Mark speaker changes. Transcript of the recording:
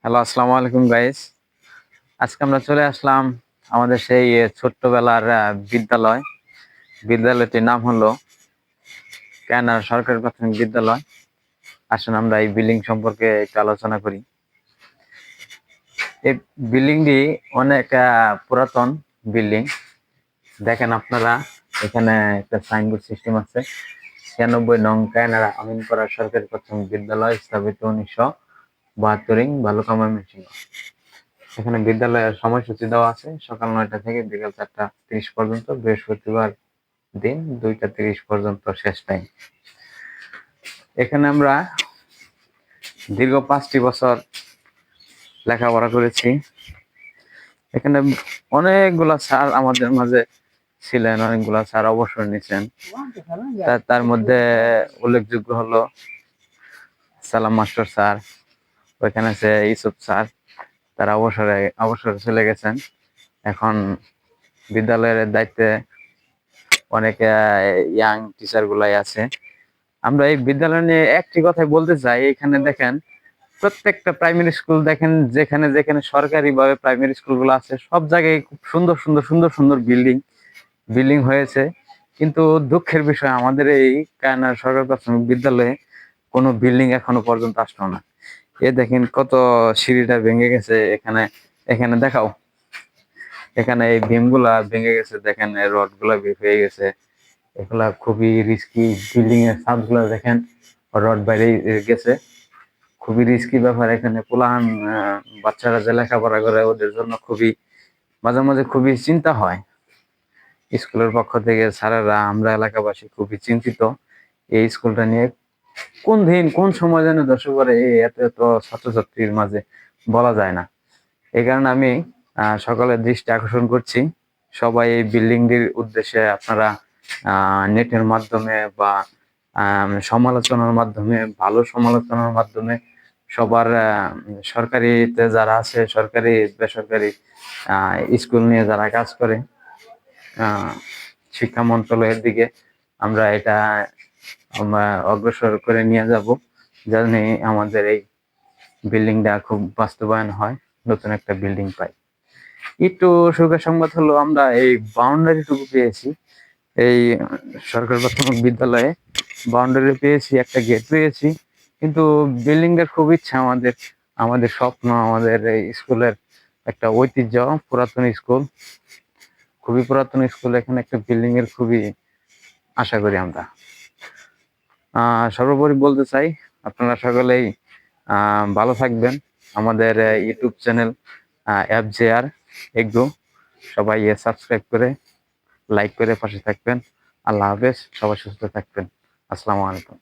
Speaker 1: Hello, আসসালামু আলাইকুম guys. আজকে আমরা চলে আসলাম আমাদের সেই ছোট্টবেলার বিদ্যালয়। বিদ্যালয়টির নাম হলো ক্যানার সরকারি প্রাথমিক বিদ্যালয়। আসুন আমরা এই বিল্ডিং সম্পর্কে একটু আলোচনা করি। এই বিল্ডিংটি অনেক পুরাতন বিল্ডিং। দেখেন আপনারা, এখানে একটা সাইনবোর্ড সিস্টেম আছে। 96 নং ক্যানার আমিনপাড়া সরকারি প্রাথমিক বিদ্যালয়, স্থাপিত 1972 ভালুকা ময়মনসিংহ। এখানে বিদ্যালয়ের সময়সূচি দেওয়া আছে সকাল 9টা থেকে বিকাল 4টা 30 পর্যন্ত, বৃহস্পতিবার দিন 2টা 30 পর্যন্ত শেষ টাইম। এখানে আমরা দীর্ঘ 5টি বছর লেখাপড়া করেছি। এখানে অনেকগুলা স্যার আমাদের মাঝে ছিলেন, অনেকগুলা স্যার অবসর নিয়েছেন। তার মধ্যে উল্লেখযোগ্য হলো সালাম মাস্টার স্যার, ওইখানে আছে ইউসুফ স্যার, তারা অবসরে চলে গেছেন। এখন বিদ্যালয়ের দায়িত্বে অনেক ইয়াং টিচার গুলাই আছে। আমরা এই বিদ্যালয় নিয়ে একটি কথাই বলতে চাই। এখানে দেখেন প্রত্যেকটা প্রাইমারি স্কুল দেখেন, যেখানে যেখানে সরকারি ভাবে প্রাইমারি স্কুল গুলো আছে, সব জায়গায় খুব সুন্দর সুন্দর সুন্দর সুন্দর বিল্ডিং বিল্ডিং হয়েছে। কিন্তু দুঃখের বিষয়, আমাদের এই কায়নার সরকারি প্রাথমিক বিদ্যালয়ে কোনো বিল্ডিং এখনো পর্যন্ত আসলো না। এ দেখেন কত সিঁড়িটা ভেঙে গেছে। এখানে এখানে দেখাও, এখানে এই বিম গুলা ভেঙে গেছে, দেখেন রড গুলা বের হয়ে গেছে। এগুলা খুবই রিস্কি। বিল্ডিং এর ছাদ গুলা দেখেন, রড বাইরে গেছে। খুবই রিস্কি ব্যাপার। এখানে পোলাহান বাচ্চারা যে লেখাপড়া করে, ওদের জন্য খুবই মাঝে মাঝে খুবই চিন্তা হয়। স্কুলের পক্ষ থেকে স্যারেরা, আমরা এলাকাবাসী খুবই চিন্তিত এই স্কুলটা নিয়ে। কোন দিন কোন সময় যেন ধসে পড়ে এই এত এত ছাত্রছাত্রীর মাঝে, বলা যায় না। এই কারণে আমি সকলের দৃষ্টি আকর্ষণ করছি, সবাই এই বিল্ডিংটির উদ্দেশ্যে আপনারা নেটের মাধ্যমে বা সমালোচনার মাধ্যমে, ভালো সমালোচনার মাধ্যমে সবার সরকারিতে যারা আছে, সরকারি বেসরকারি স্কুল নিয়ে যারা কাজ করে শিক্ষা মন্ত্রণালয়ের দিকে আমরা এটা অগ্রসর করে নিয়ে যাব, যাতে আমাদের এই বিল্ডিংটা খুব বাস্তবায়ন হয়, নতুন একটা বিল্ডিং পাই। একটু সুখের সংবাদ হলো, আমরা এই বাউন্ডারিটুকু পেয়েছি। এই সরকারি প্রাথমিক বিদ্যালয়ে বাউন্ডারি পেয়েছি, একটা গেট পেয়েছি। কিন্তু বিল্ডিংটার খুব ইচ্ছা আমাদের, আমাদের স্বপ্ন, আমাদের এই স্কুলের একটা ঐতিহ্য, পুরাতন স্কুল, খুবই পুরাতন স্কুল। এখানে একটা বিল্ডিং এর খুবই আশা করি আমরা। সর্বোপরি বলতে চাই, আপনারা সকলেই ভালো থাকবেন। আমাদের ইউটিউব চ্যানেল FJR এগ্রো, সবাই সাবস্ক্রাইব করে লাইক করে পাশে থাকবেন। আল্লাহ হাফেজ, সবাই সুস্থ থাকবেন। আসসালামু আলাইকুম।